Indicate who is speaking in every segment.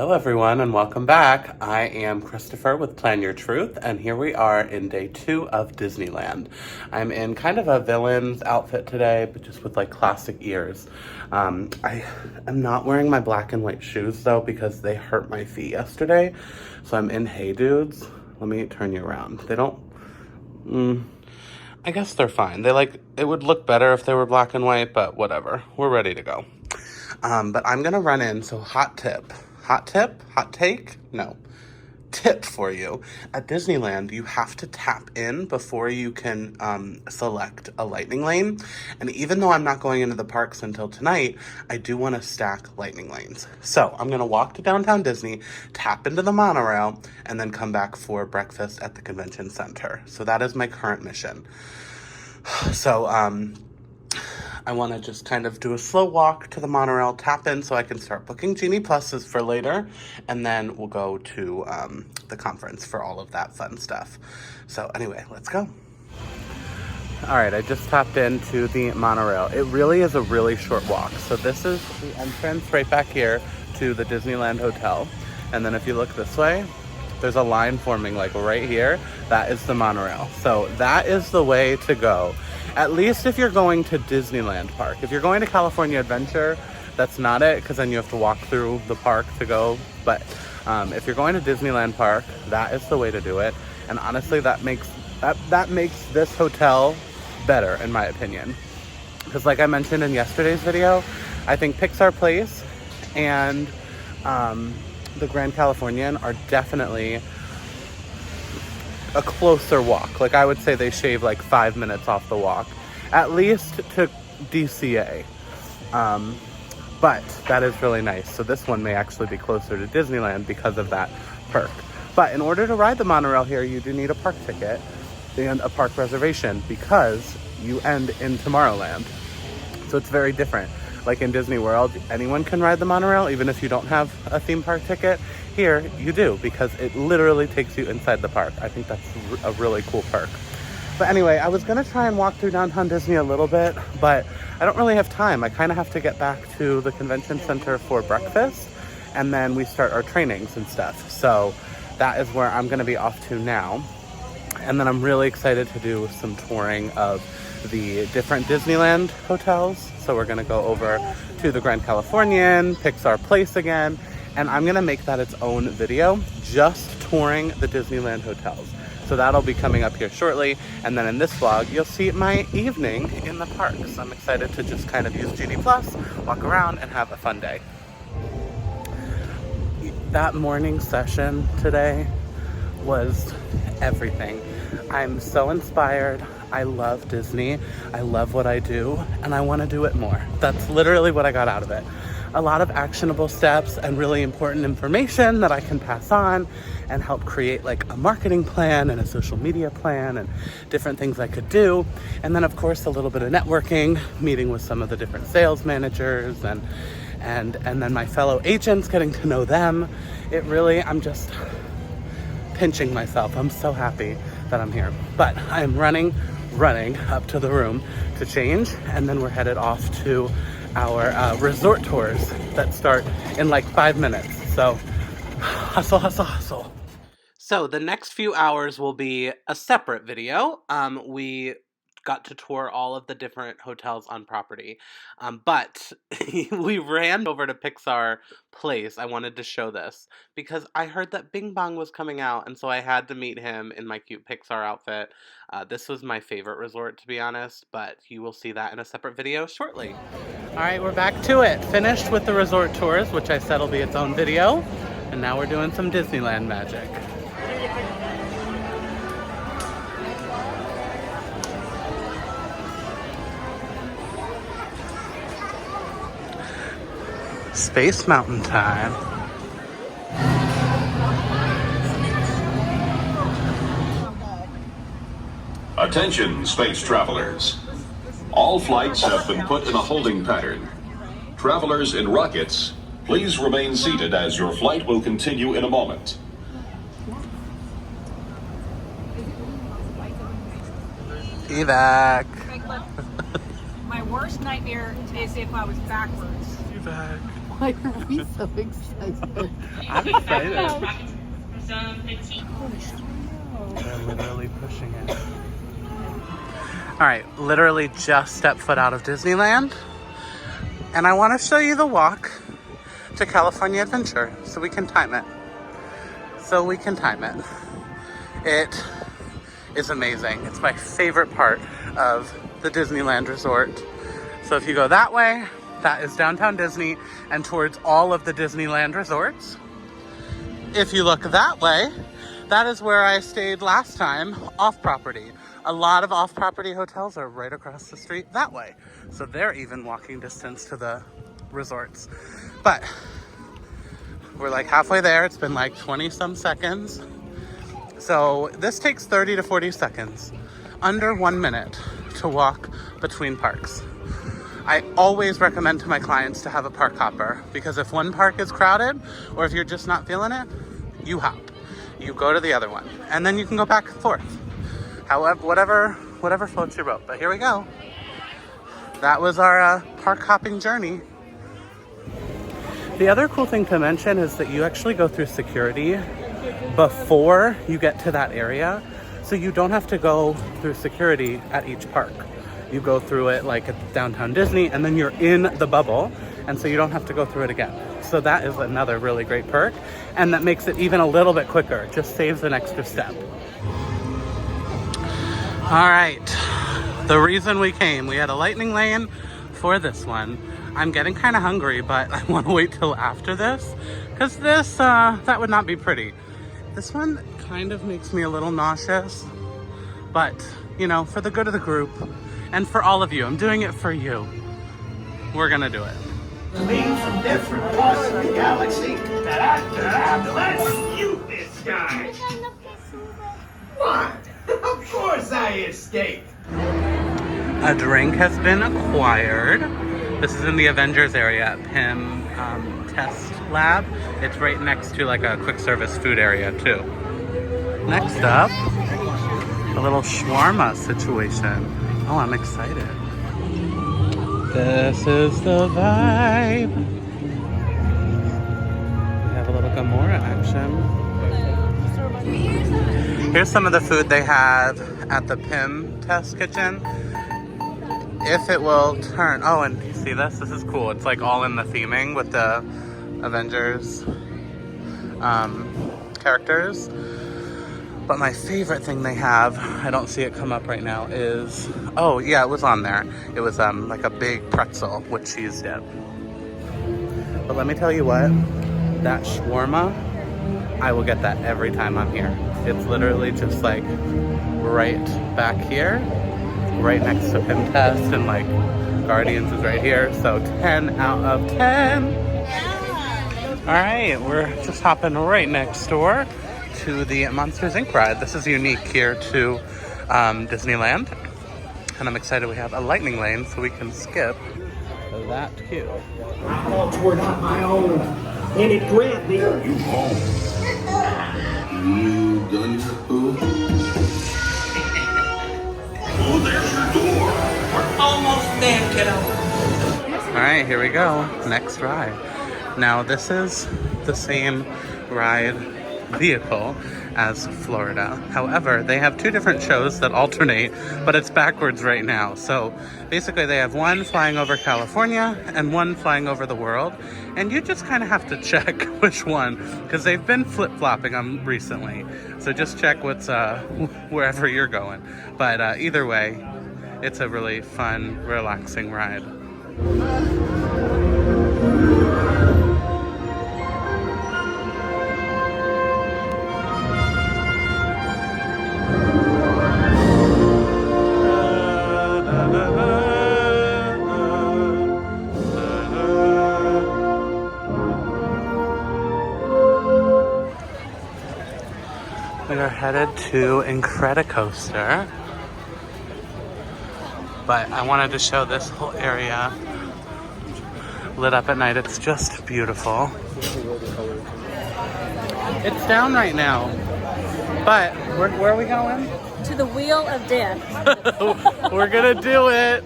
Speaker 1: Hello everyone and welcome back. I am Christopher with Plan Your Truth, and here we are in day 2 of Disneyland. I'm in kind of a villain's outfit today, but just with like classic ears. I am not wearing my black and white shoes though because they hurt my feet yesterday. So I'm in Hey Dudes. Let me turn you around. They don't, I guess they're fine. It would look better if they were black and white, but whatever. We're ready to go. But I'm gonna run in, so hot tip, hot take, no, tip for you. At Disneyland, you have to tap in before you can select a lightning lane. And even though I'm not going into the parks until tonight, I do want to stack lightning lanes. So I'm gonna walk to downtown Disney, tap into the monorail, and then come back for breakfast at the convention center. So that is my current mission. So, I want to just kind of do a slow walk to the monorail, tap in so I can start booking Genie Pluses for later, and then we'll go to the conference for all of that fun stuff. So anyway, let's go. All right, I just tapped into the monorail. It really is a really short walk. So this is the entrance right back here to the Disneyland Hotel. And then if you look this way, there's a line forming like right here. That is the monorail. So that is the way to go. At least if you're going to Disneyland Park. If you're going to California Adventure, that's not it, because then you have to walk through the park to go. But if you're going to Disneyland Park, that is the way to do it. And honestly, that makes this hotel better, in my opinion. Because like I mentioned in yesterday's video, I think Pixar Place and the Grand Californian are definitely a closer walk. Like I would say they shave like 5 minutes off the walk, at least to DCA. But that is really nice. So this one may actually be closer to Disneyland because of that perk. But in order to ride the monorail here, you do need a park ticket and a park reservation because you end in Tomorrowland. So it's very different. Like in Disney World, anyone can ride the monorail, even if you don't have a theme park ticket. Here, you do, because it literally takes you inside the park. I think that's a really cool perk. But anyway, I was gonna try and walk through downtown Disney a little bit, but I don't really have time. I kind of have to get back to the convention center for breakfast, and then we start our trainings and stuff. So that is where I'm gonna be off to now. And then I'm really excited to do some touring of the different Disneyland hotels. So we're gonna go over to the Grand Californian, Pixar Place again, and I'm gonna make that its own video, just touring the Disneyland hotels. So that'll be coming up here shortly. And then in this vlog, you'll see my evening in the parks. I'm excited to just kind of use Genie Plus, walk around, and have a fun day. That morning session today was everything. I'm so inspired. I love Disney. I love what I do, and I want to do it more. That's literally what I got out of it. A lot of actionable steps and really important information that I can pass on and help create like a marketing plan and a social media plan and different things I could do. And then of course a little bit of networking, meeting with some of the different sales managers and then my fellow agents, getting to know them. It really, I'm just pinching myself. I'm so happy that I'm here. But I am running up to the room to change, and then we're headed off to our resort tours that start in like 5 minutes. So hustle, hustle, hustle. So the next few hours will be a separate video. We got to tour all of the different hotels on property. But we ran over to Pixar Place. I wanted to show this because I heard that Bing Bong was coming out, and so I had to meet him in my cute Pixar outfit. This was my favorite resort, to be honest, but you will see that in a separate video shortly. All right, we're back to it. Finished with the resort tours, which I said will be its own video, and now we're doing some Disneyland magic. Space Mountain time.
Speaker 2: Attention, space travelers. All flights have been put in a holding pattern. Travelers in rockets, please remain seated as your flight will continue in a moment.
Speaker 1: Evac.
Speaker 3: My worst nightmare is if I was backwards.
Speaker 1: Evac.
Speaker 3: Why are we so excited?
Speaker 1: I'm excited. They're literally pushing it. All right, literally just stepped foot out of Disneyland. And I want to show you the walk to California Adventure so we can time it. It is amazing. It's my favorite part of the Disneyland resort. So if you go that way, that is downtown Disney and towards all of the Disneyland resorts. If you look that way, that is where I stayed last time, off property. A lot of off-property hotels are right across the street that way. So they're even walking distance to the resorts. But we're like halfway there. It's been like 20 some seconds. So this takes 30 to 40 seconds, under 1 minute to walk between parks. I always recommend to my clients to have a park hopper because if one park is crowded or if you're just not feeling it, you hop. You go to the other one and then you can go back and forth. However, whatever floats your boat. But here we go. That was our park hopping journey. The other cool thing to mention is that you actually go through security before you get to that area. So you don't have to go through security at each park. You go through it like at downtown Disney and then you're in the bubble. And so you don't have to go through it again. So that is another really great perk. And that makes it even a little bit quicker. It just saves an extra step. All right, the reason we came, we had a lightning lane for this one. I'm getting kind of hungry, but I want to wait till after this because this, that would not be pretty. This one kind of makes me a little nauseous, but you know, for the good of the group and for all of you, I'm doing it for you. We're gonna do it.
Speaker 4: Being from different parts of the galaxy, let's shoot this guy. What? Of course I escaped.
Speaker 1: A drink has been acquired. This is in the Avengers area at PIM Test Lab. It's right next to like a quick service food area too. Next up, a little shawarma situation. Oh, I'm excited. This is the vibe. We have a little Gamora action. Here's some of the food they have at the PIM test kitchen. If it will turn, oh, and you see this? This is cool. It's like all in the theming with the Avengers characters. But my favorite thing they have, I don't see it come up right now, is, oh yeah, it was on there. It was like a big pretzel with cheese dip. But let me tell you what, that shawarma, I will get that every time I'm here. It's literally just like right back here, right next to PIM Test, and like Guardians is right here. So 10 out of 10. All right, we're just hopping right next door to the Monsters Inc. ride. This is unique here to Disneyland. And I'm excited we have a lightning lane so we can skip that queue.
Speaker 4: My thoughts were not my own, and it grabbed me.
Speaker 5: You home. You done your food? Oh, there's your door.
Speaker 4: We're almost there, kiddo.
Speaker 1: All right, here we go. Next ride. Now, this is the same ride vehicle as Florida. However, they have two different shows that alternate, but it's backwards right now. So basically they have one flying over California and one flying over the world. And you just kind of have to check which one, because they've been flip-flopping them recently. So just check what's wherever you're going. But either way, it's a really fun, relaxing ride. We are headed to Incredicoaster, but I wanted to show this whole area lit up at night. It's just beautiful. It's down right now, but where are we going?
Speaker 6: To the Wheel of Death.
Speaker 1: We're gonna do it.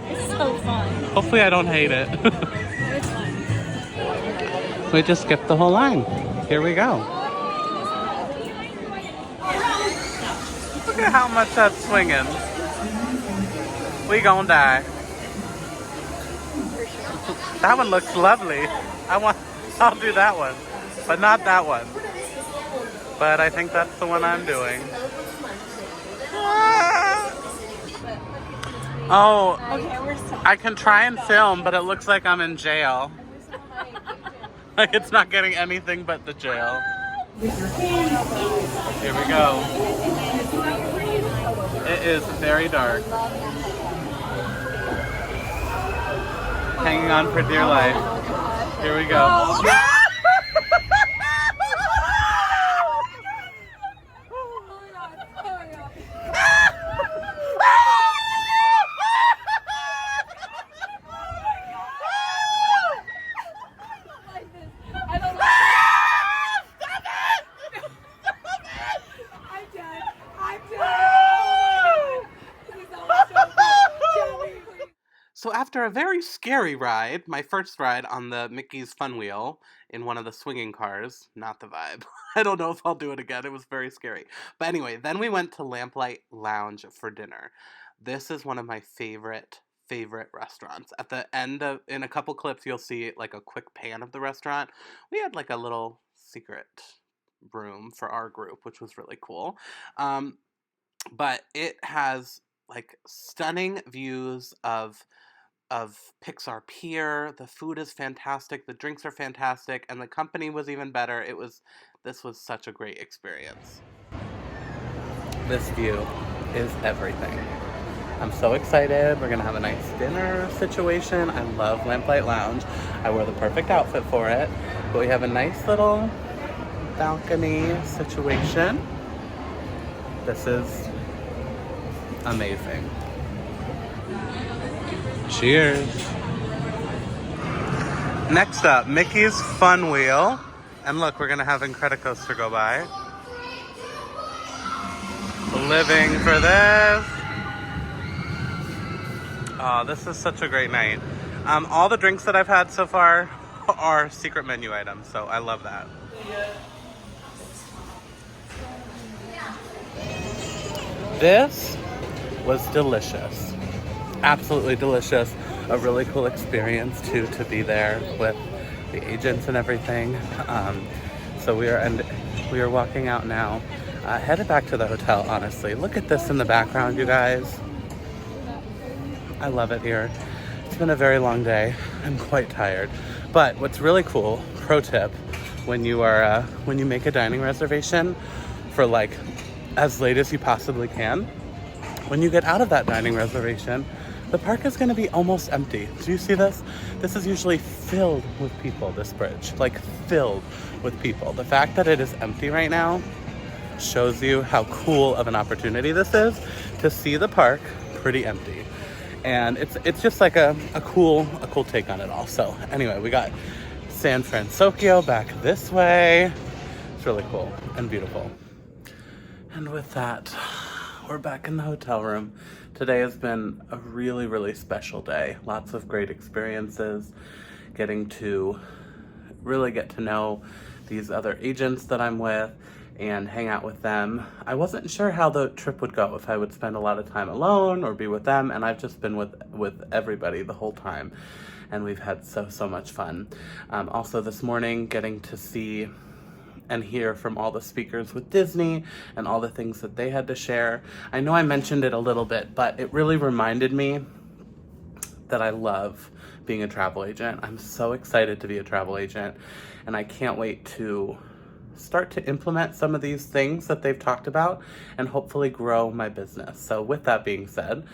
Speaker 6: It's so fun.
Speaker 1: Hopefully I don't hate it.
Speaker 6: It's fun.
Speaker 1: We just skipped the whole line. Here we go. Look at how much that's swinging. We gonna die. That one looks lovely. I'll do that one, but not that one. But I think that's the one I'm doing. Oh, I can try and film, but it looks like I'm in jail. Like it's not getting anything but the jail. Here we go. It is very dark. Hanging on for dear life. Here we go. So after a very scary ride, my first ride on the Mickey's Fun Wheel in one of the swinging cars, not the vibe. I don't know if I'll do it again. It was very scary. But anyway, then we went to Lamplight Lounge for dinner. This is one of my favorite restaurants. At the end of, in a couple clips, you'll see like a quick pan of the restaurant. We had like a little secret room for our group, which was really cool. But it has like stunning views of Pixar Pier. The food is fantastic, the drinks are fantastic, and the company was even better. This was such a great experience. This view is everything. I'm so excited. We're gonna have a nice dinner situation. I love Lamplight Lounge. I wore the perfect outfit for it. But we have a nice little balcony situation. This is amazing. Cheers. Next up, Mickey's Fun Wheel. And look, we're gonna have Incredicoaster go by. Living for this. Oh, this is such a great night. All the drinks that I've had so far are secret menu items, so I love that. This was delicious. Absolutely delicious. A really cool experience to be there with the agents and everything. So we are walking out now, headed back to the hotel. Honestly, look at this in the background, you guys. I love it here. It's been a very long day. I'm quite tired, but what's really cool, pro tip, when you make a dining reservation for like as late as you possibly can, when you get out of that dining reservation, the park is going to be almost empty. Do you see this? This is usually filled with people, this bridge. Like, filled with people. The fact that it is empty right now shows you how cool of an opportunity this is to see the park pretty empty. And it's just like a cool take on it all. So anyway, we got San Francisco back this way. It's really cool and beautiful. And with that, we're back in the hotel room. Today has been a really, really special day. Lots of great experiences, getting to really get to know these other agents that I'm with and hang out with them. I wasn't sure how the trip would go, if I would spend a lot of time alone or be with them, and I've just been with everybody the whole time, and we've had so much fun. Also this morning, getting to see and hear from all the speakers with Disney and all the things that they had to share. I know I mentioned it a little bit, but it really reminded me that I love being a travel agent. I'm so excited to be a travel agent, and I can't wait to start to implement some of these things that they've talked about and hopefully grow my business. So with that being said,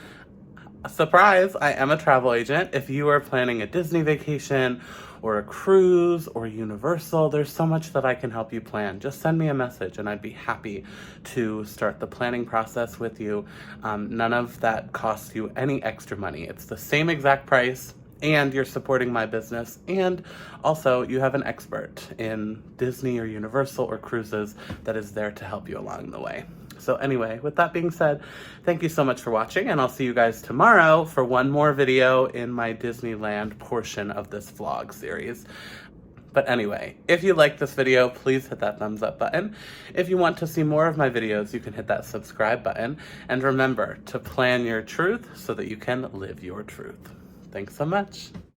Speaker 1: surprise, I am a travel agent. If you are planning a Disney vacation or a cruise or Universal, there's so much that I can help you plan. Just send me a message and I'd be happy to start the planning process with you. None of that costs you any extra money. It's the same exact price, and you're supporting my business, and also you have an expert in Disney or Universal or cruises that is there to help you along the way. So anyway, with that being said, thank you so much for watching, and I'll see you guys tomorrow for one more video in my Disneyland portion of this vlog series. But anyway, if you like this video, please hit that thumbs up button. If you want to see more of my videos, you can hit that subscribe button. And remember to plan your truth so that you can live your truth. Thanks so much.